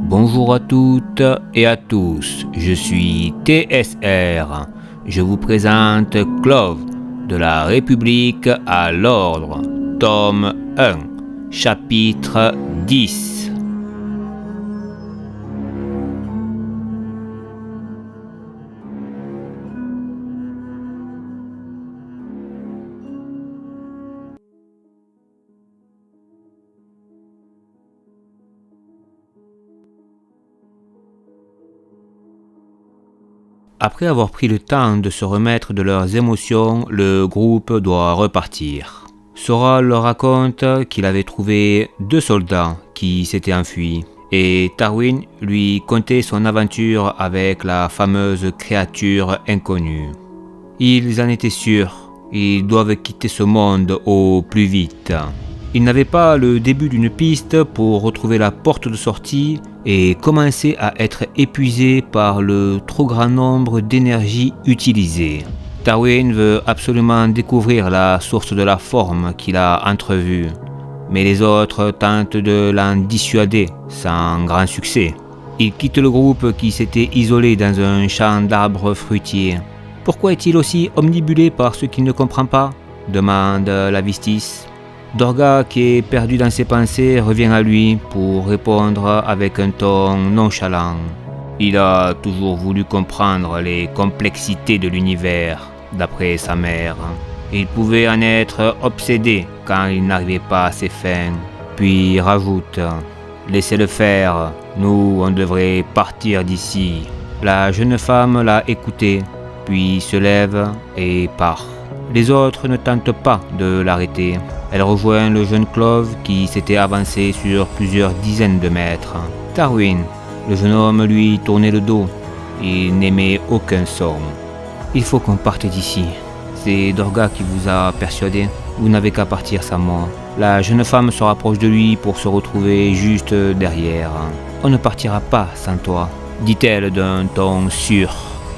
Bonjour à toutes et à tous, je suis TSR. Je vous présente Clove de la République à l'Ordre, tome 1, chapitre 10. Après avoir pris le temps de se remettre de leurs émotions, le groupe doit repartir. Sora leur raconte qu'il avait trouvé 2 soldats qui s'étaient enfuis, et Tarwin lui contait son aventure avec la fameuse créature inconnue. Ils en étaient sûrs, ils doivent quitter ce monde au plus vite. Ils n'avaient pas le début d'une piste pour retrouver la porte de sortie et commençaient à être épuisés par le trop grand nombre d'énergie utilisée. Tarwin veut absolument découvrir la source de la forme qu'il a entrevue, mais les autres tentent de l'en dissuader sans grand succès. Il quitte le groupe qui s'était isolé dans un champ d'arbres fruitiers. Pourquoi est-il aussi omnibulé par ce qu'il ne comprend pas ? Demande la Vistis. Dorga, qui est perdu dans ses pensées, revient à lui pour répondre avec un ton nonchalant. Il a toujours voulu comprendre les complexités de l'univers, d'après sa mère. Il pouvait en être obsédé quand il n'arrivait pas à ses fins. Puis rajoute « Laissez-le faire, nous on devrait partir d'ici ». La jeune femme l'a écouté, puis se lève et part. Les autres ne tentent pas de l'arrêter. Elle rejoint le jeune Clove qui s'était avancé sur plusieurs dizaines de mètres. Tarwin, le jeune homme lui tournait le dos. Il n'aimait aucun son. « Il faut qu'on parte d'ici. C'est Dorga qui vous a persuadé. Vous n'avez qu'à partir sans moi. » La jeune femme se rapproche de lui pour se retrouver juste derrière. « On ne partira pas sans toi, » dit-elle d'un ton sûr.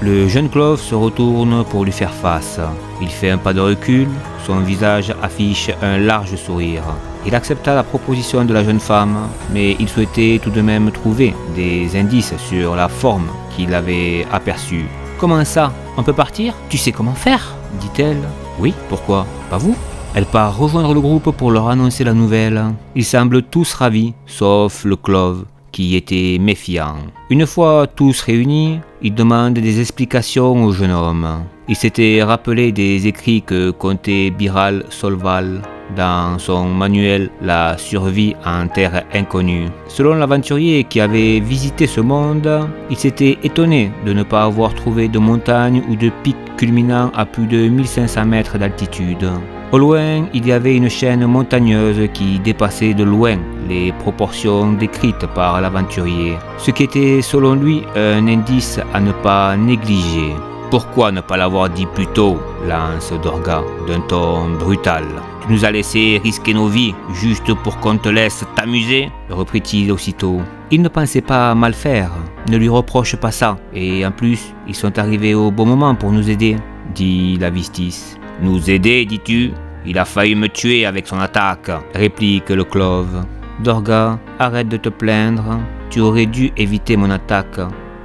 Le jeune Clove se retourne pour lui faire face. Il fait un pas de recul, son visage affiche un large sourire. Il accepta la proposition de la jeune femme, mais il souhaitait tout de même trouver des indices sur la forme qu'il avait aperçue. « Comment ça ? On peut partir ? Tu sais comment faire ?» dit-elle. « Oui, pourquoi ? Pas vous ?» Elle part rejoindre le groupe pour leur annoncer la nouvelle. Ils semblent tous ravis, sauf le Clove, qui était méfiant. Une fois tous réunis, il demande des explications au jeune homme. Il s'était rappelé des écrits que comptait Biral Solval dans son manuel « La survie en terre inconnue ». Selon l'aventurier qui avait visité ce monde, il s'était étonné de ne pas avoir trouvé de montagne ou de pic culminant à plus de 1500 mètres d'altitude. Au loin, il y avait une chaîne montagneuse qui dépassait de loin les proportions décrites par l'aventurier, ce qui était selon lui un indice à ne pas négliger. « Pourquoi ne pas l'avoir dit plus tôt ?» lance Dorga d'un ton brutal. « Tu nous as laissé risquer nos vies juste pour qu'on te laisse t'amuser ?» reprit-il aussitôt. Il ne pensait pas mal faire, ne lui reproche pas ça, et en plus, ils sont arrivés au bon moment pour nous aider, dit la Vistis. « Nous aider, dis-tu ? Il a failli me tuer avec son attaque, » réplique le Clove. « Dorga, arrête de te plaindre, tu aurais dû éviter mon attaque,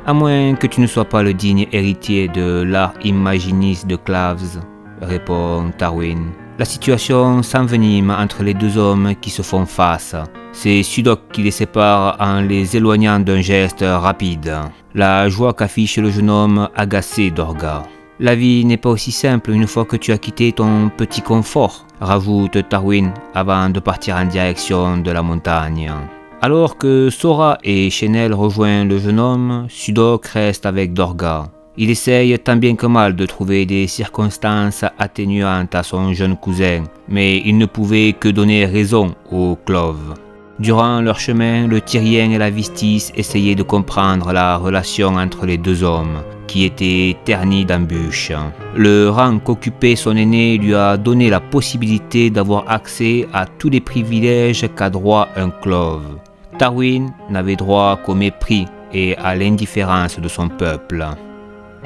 à moins que tu ne sois pas le digne héritier de l'art imaginiste de Claves, » répond Tarwin. La situation s'envenime entre les 2 hommes qui se font face. C'est Sudok qui les sépare en les éloignant d'un geste rapide. La joie qu'affiche le jeune homme agaçait Dorga. « La vie n'est pas aussi simple une fois que tu as quitté ton petit confort », rajoute Tarwin avant de partir en direction de la montagne. Alors que Sora et Chenel rejoignent le jeune homme, Sudok reste avec Dorga. Il essaye tant bien que mal de trouver des circonstances atténuantes à son jeune cousin, mais il ne pouvait que donner raison au Clove. Durant leur chemin, le Tyrien et la Vistis essayaient de comprendre la relation entre les 2 hommes, qui était ternie d'embûches. Le rang qu'occupait son aîné lui a donné la possibilité d'avoir accès à tous les privilèges qu'a droit un Clove. Tarwin n'avait droit qu'au mépris et à l'indifférence de son peuple.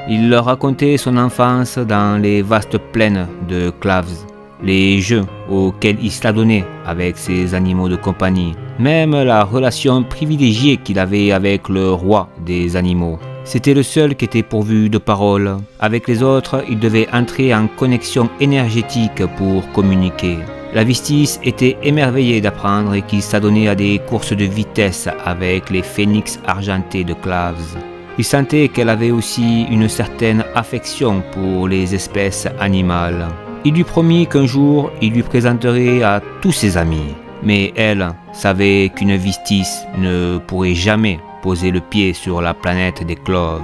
Il leur racontait son enfance dans les vastes plaines de Claves, les jeux auxquels il s'adonnait avec ses animaux de compagnie, même la relation privilégiée qu'il avait avec le roi des animaux. C'était le seul qui était pourvu de paroles. Avec les autres, il devait entrer en connexion énergétique pour communiquer. La Vistis était émerveillée d'apprendre qu'il s'adonnait à des courses de vitesse avec les phénix argentés de Claves. Il sentait qu'elle avait aussi une certaine affection pour les espèces animales. Il lui promit qu'un jour, il lui présenterait à tous ses amis. Mais elle savait qu'une Vistis ne pourrait jamais poser le pied sur la planète des Cloves.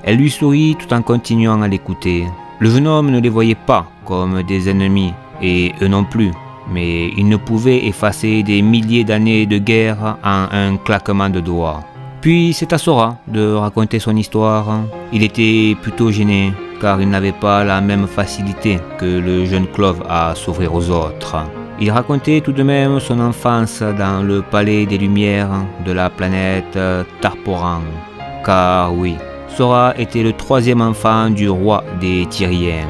Elle lui sourit tout en continuant à l'écouter. Le jeune homme ne les voyait pas comme des ennemis, et eux non plus, mais il ne pouvait effacer des milliers d'années de guerre en un claquement de doigts. Puis c'est à Sora de raconter son histoire. Il était plutôt gêné, car il n'avait pas la même facilité que le jeune Clove à s'ouvrir aux autres. Il racontait tout de même son enfance dans le palais des Lumières de la planète Tarporan. Car oui, Sora était le troisième enfant du roi des Tyriens.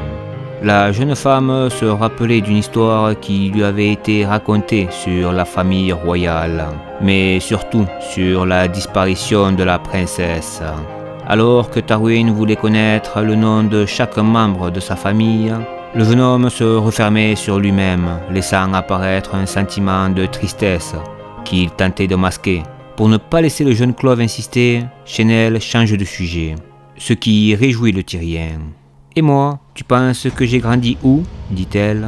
La jeune femme se rappelait d'une histoire qui lui avait été racontée sur la famille royale, mais surtout sur la disparition de la princesse. Alors que Tarwin voulait connaître le nom de chaque membre de sa famille, le jeune homme se refermait sur lui-même, laissant apparaître un sentiment de tristesse qu'il tentait de masquer. Pour ne pas laisser le jeune Clove insister, Chenel change de sujet, ce qui réjouit le Tyrien. « Et moi, tu penses que j'ai grandi où ?» dit-elle.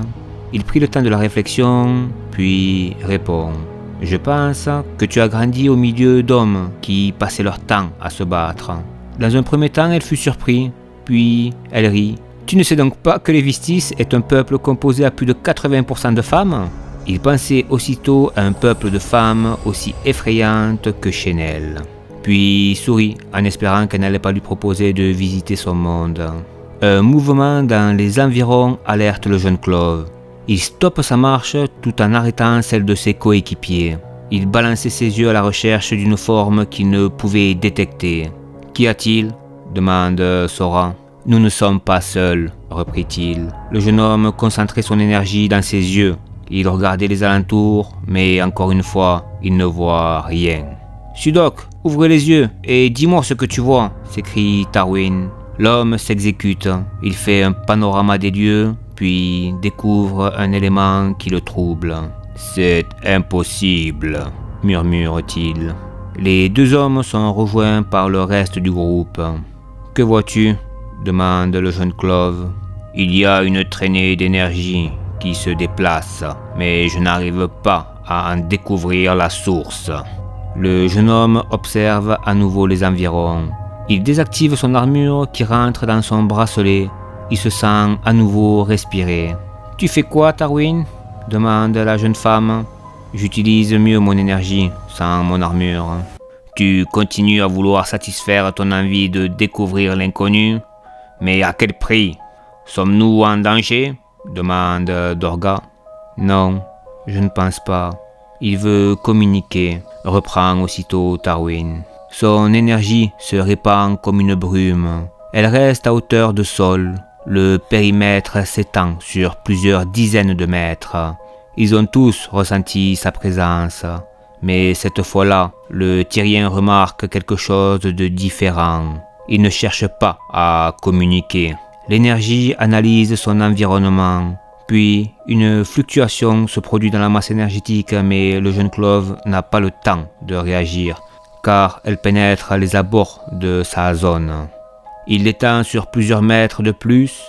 Il prit le temps de la réflexion, puis répond « Je pense que tu as grandi au milieu d'hommes qui passaient leur temps à se battre. » Dans un premier temps, elle fut surprise, puis elle rit. « Tu ne sais donc pas que les Vistis est un peuple composé à plus de 80% de femmes ?» Il pensait aussitôt à un peuple de femmes aussi effrayantes que Chenel. Puis sourit en espérant qu'elle n'allait pas lui proposer de visiter son monde. Un mouvement dans les environs alerte le jeune Clove. Il stoppe sa marche tout en arrêtant celle de ses coéquipiers. Il balançait ses yeux à la recherche d'une forme qu'il ne pouvait détecter. « Qu'y a-t-il » demande Sora. « Nous ne sommes pas seuls, » reprit-il. Le jeune homme concentrait son énergie dans ses yeux. Il regardait les alentours, mais encore une fois, il ne voit rien. « Sudok, ouvre les yeux et dis-moi ce que tu vois » s'écrie Tarwin. L'homme s'exécute. Il fait un panorama des lieux, puis découvre un élément qui le trouble. « C'est impossible » murmure-t-il. Les deux hommes sont rejoints par le reste du groupe. « Que vois-tu » demande le jeune Clove. « Il y a une traînée d'énergie qui se déplace, mais je n'arrive pas à en découvrir la source. » Le jeune homme observe à nouveau les environs. Il désactive son armure qui rentre dans son bracelet. Il se sent à nouveau respirer. « Tu fais quoi, Tarwin ?» demande la jeune femme. « J'utilise mieux mon énergie sans mon armure. »« Tu continues à vouloir satisfaire ton envie de découvrir l'inconnu, mais à quel prix ? Sommes-nous en danger ?» demande Dorga. « Non, je ne pense pas. Il veut communiquer, » reprend aussitôt Tarwin. Son énergie se répand comme une brume. Elle reste à hauteur de sol. Le périmètre s'étend sur plusieurs dizaines de mètres. Ils ont tous ressenti sa présence. Mais cette fois-là, le Tyrien remarque quelque chose de différent. Il ne cherche pas à communiquer. L'énergie analyse son environnement. Puis, une fluctuation se produit dans la masse énergétique, mais le jeune Clove n'a pas le temps de réagir, car elle pénètre les abords de sa zone. Il l'étend sur plusieurs mètres de plus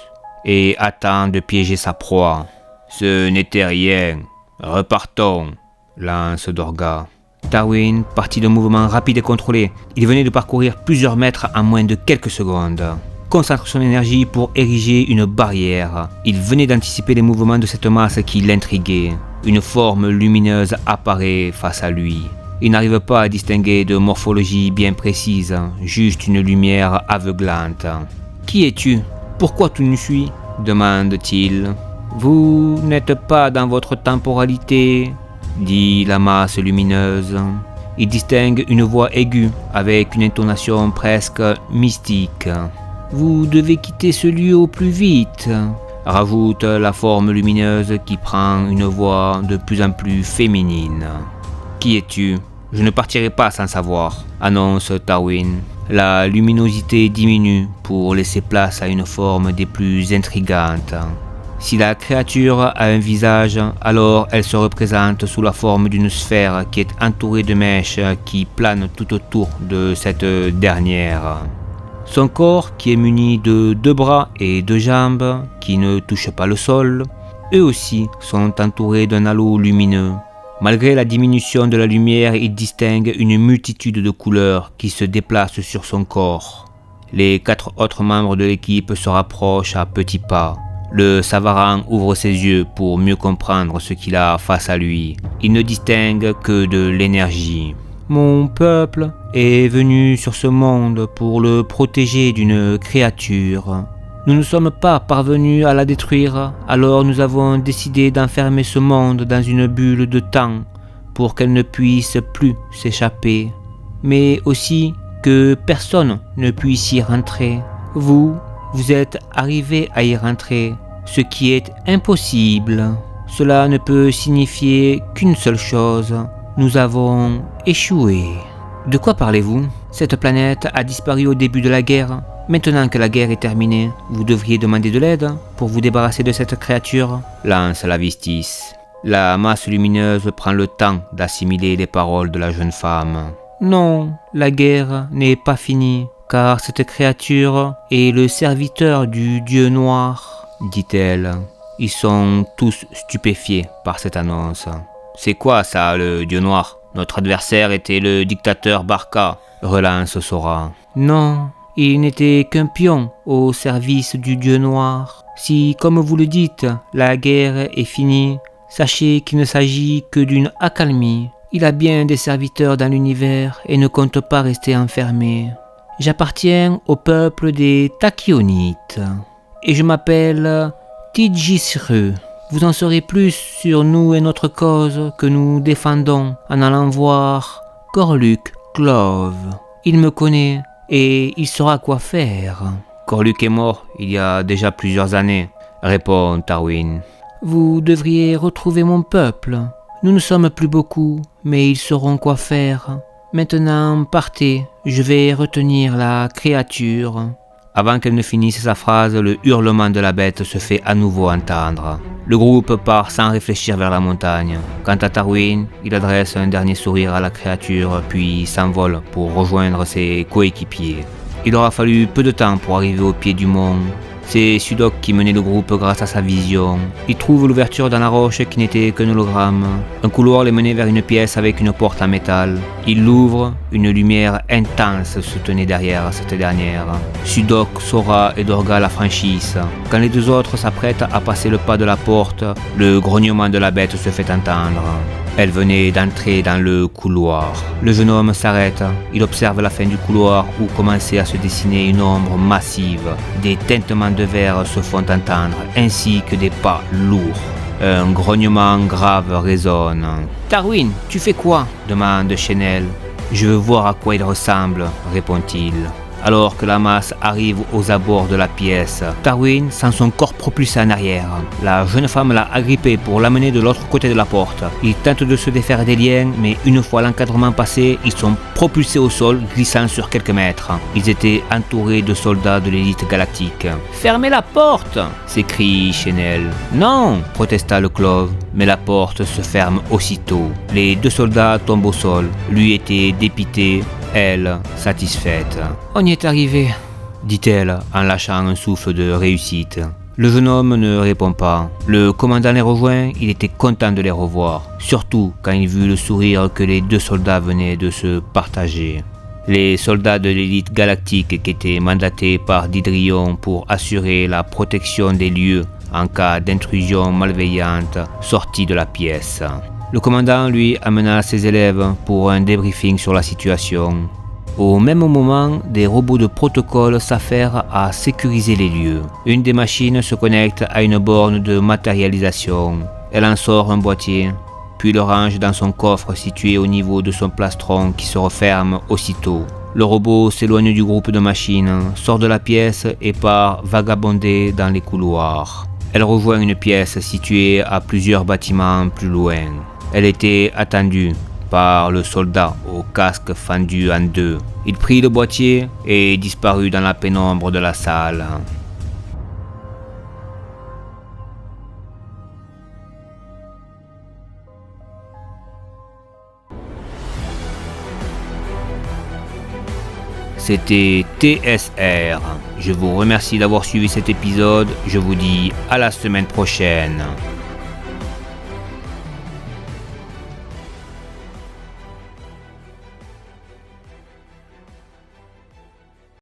et attend de piéger sa proie. « Ce n'était rien. Repartons » lance Dorga. Tarwin partit d'un mouvement rapide et contrôlé. Il venait de parcourir plusieurs mètres en moins de quelques secondes. Concentre son énergie pour ériger une barrière. Il venait d'anticiper les mouvements de cette masse qui l'intriguait. Une forme lumineuse apparaît face à lui. Il n'arrive pas à distinguer de morphologie bien précise, juste une lumière aveuglante. « Qui es-tu ? Pourquoi tu nous suis ?» demande-t-il. « Vous n'êtes pas dans votre temporalité » dit la masse lumineuse. Il distingue une voix aiguë avec une intonation presque mystique. « Vous devez quitter ce lieu au plus vite. rajoute la forme lumineuse qui prend une voix de plus en plus féminine. « Qui es-tu ? Je ne partirai pas sans savoir, » annonce Tarwin. La luminosité diminue pour laisser place à une forme des plus intrigantes. Si la créature a un visage, alors elle se représente sous la forme d'une sphère qui est entourée de mèches qui planent tout autour de cette dernière. Son corps, qui est muni de 2 bras et 2 jambes, qui ne touchent pas le sol, eux aussi sont entourés d'un halo lumineux. Malgré la diminution de la lumière, il distingue une multitude de couleurs qui se déplacent sur son corps. Les 4 autres membres de l'équipe se rapprochent à petits pas. Le Savaran ouvre ses yeux pour mieux comprendre ce qu'il a face à lui. Il ne distingue que de l'énergie. Mon peuple est venu sur ce monde pour le protéger d'une créature. Nous ne sommes pas parvenus à la détruire, alors nous avons décidé d'enfermer ce monde dans une bulle de temps pour qu'elle ne puisse plus s'échapper, mais aussi que personne ne puisse y rentrer. Vous êtes arrivés à y rentrer, ce qui est impossible. Cela ne peut signifier qu'une seule chose. Nous avons échoué. De quoi parlez-vous ? Cette planète a disparu au début de la guerre. Maintenant que la guerre est terminée, vous devriez demander de l'aide pour vous débarrasser de cette créature, lance la Vistis. La masse lumineuse prend le temps d'assimiler les paroles de la jeune femme. Non, la guerre n'est pas finie, car cette créature est le serviteur du dieu noir, dit-elle. Ils sont tous stupéfiés par cette annonce. C'est quoi ça, le dieu noir ? Notre adversaire était le dictateur Barca, relance Sora. Non, il n'était qu'un pion au service du dieu noir. Si, comme vous le dites, la guerre est finie, sachez qu'il ne s'agit que d'une accalmie. Il a bien des serviteurs dans l'univers et ne compte pas rester enfermé. J'appartiens au peuple des Tachyonites et je m'appelle Tidjisru. Vous en saurez plus sur nous et notre cause que nous défendons en allant voir Corluc Clove. Il me connaît et il saura quoi faire. Corluc est mort il y a déjà plusieurs années, répond Tarwin. Vous devriez retrouver mon peuple. Nous ne sommes plus beaucoup, mais ils sauront quoi faire. Maintenant, partez, je vais retenir la créature. Avant qu'elle ne finisse sa phrase, le hurlement de la bête se fait à nouveau entendre. Le groupe part sans réfléchir vers la montagne. Quant à Tarwin, il adresse un dernier sourire à la créature, puis s'envole pour rejoindre ses coéquipiers. Il aura fallu peu de temps pour arriver au pied du mont. C'est Sudok qui menait le groupe grâce à sa vision. Il trouve l'ouverture dans la roche qui n'était qu'un hologramme. Un couloir les menait vers une pièce avec une porte en métal. Il l'ouvre, une lumière intense se tenait derrière cette dernière. Sudok, Sora et Dorga la franchissent. Quand les 2 autres s'apprêtent à passer le pas de la porte, le grognement de la bête se fait entendre. Elle venait d'entrer dans le couloir. Le jeune homme s'arrête. Il observe la fin du couloir où commençait à se dessiner une ombre massive. Des tintements de verre se font entendre, ainsi que des pas lourds. Un grognement grave résonne. « Tarwin, tu fais quoi ?» demande Chenel. « Je veux voir à quoi il ressemble, » répond-il. Alors que la masse arrive aux abords de la pièce, Tarwin sent son corps propulsé en arrière. La jeune femme l'a agrippé pour l'amener de l'autre côté de la porte. Il tente de se défaire des liens, mais une fois l'encadrement passé, ils sont propulsés au sol, glissant sur quelques mètres. Ils étaient entourés de soldats de l'élite galactique. « Fermez la porte !» s'écrie Chenel. « Non !» protesta le Clove, mais la porte se ferme aussitôt. Les 2 soldats tombent au sol. Lui était dépité, elle satisfaite. « On y est arrivé !» dit-elle en lâchant un souffle de réussite. Le jeune homme ne répond pas. Le commandant les rejoint, il était content de les revoir, surtout quand il vit le sourire que les 2 soldats venaient de se partager. Les soldats de l'élite galactique qui étaient mandatés par Didrion pour assurer la protection des lieux en cas d'intrusion malveillante sortis de la pièce. Le commandant, lui, amena ses élèves pour un débriefing sur la situation. Au même moment, des robots de protocole s'affairent à sécuriser les lieux. Une des machines se connecte à une borne de matérialisation. Elle en sort un boîtier, puis le range dans son coffre situé au niveau de son plastron qui se referme aussitôt. Le robot s'éloigne du groupe de machines, sort de la pièce et part vagabonder dans les couloirs. Elle rejoint une pièce située à plusieurs bâtiments plus loin. Elle était attendue par le soldat au casque fendu en deux. Il prit le boîtier et disparut dans la pénombre de la salle. C'était TSR. Je vous remercie d'avoir suivi cet épisode. Je vous dis à la semaine prochaine.